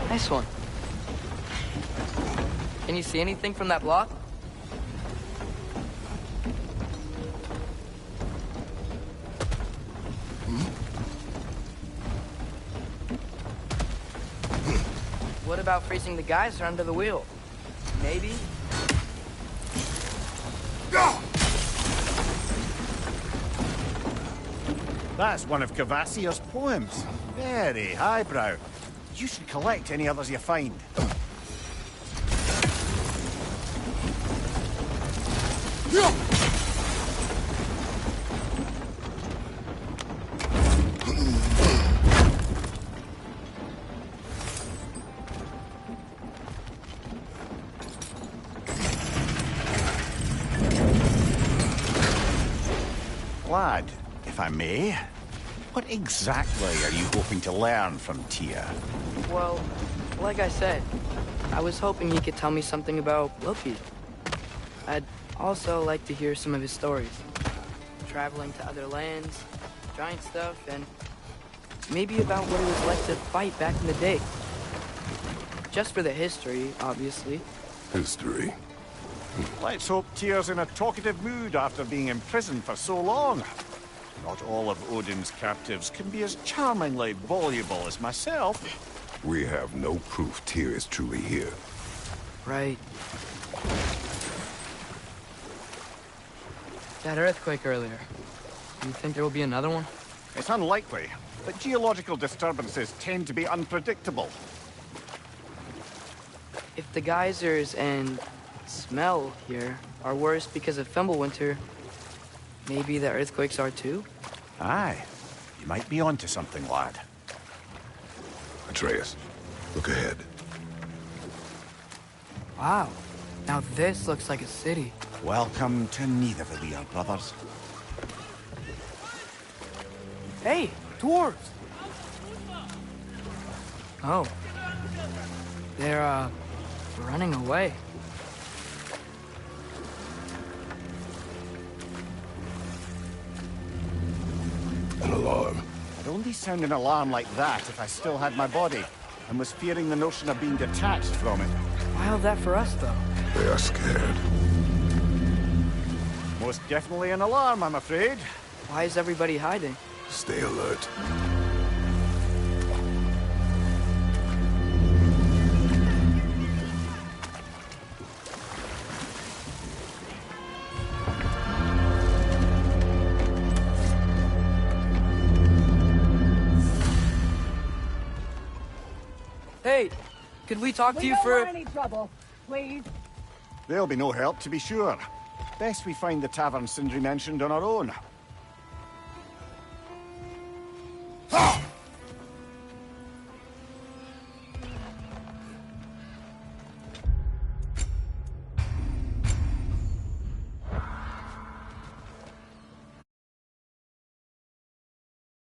Nice one. Can you see anything from that block? What about freezing the geyser under the wheel? Maybe? That's one of Cavassia's poems. Very highbrow. You should collect any others you find. Lad, if I may, what exactly are you hoping to learn from Tia? Well, like I said, I was hoping he could tell me something about Loki. I'd Also like to hear some of his stories. Traveling to other lands, giant stuff, and maybe about what it was like to fight back in the day. Just for the history, obviously. History. Let's hope Tyr's in a talkative mood after being imprisoned for so long. Not all of Odin's captives can be as charmingly voluble as myself. We have no proof Tyr is truly here. Right. That earthquake earlier. Do you think there will be another one? It's unlikely, but geological disturbances tend to be unpredictable. If the geysers and smell here are worse because of Fimbulwinter, maybe the earthquakes are too? Aye. You might be onto something, lad. Atreus, look ahead. Wow. Now this looks like a city. Welcome to Nidavellir, brothers. Hey, dwarves! Oh. They're, running away. An alarm. I'd only sound an alarm like that if I still had my body, and was fearing the notion of being detached from it. Wild that for us, though. They are scared. Most definitely an alarm, I'm afraid. Why is everybody hiding? Stay alert. Hey, could we talk to We you don't for... want any trouble, please. There'll be no help, to be sure. Best we find the tavern Sindri mentioned on our own.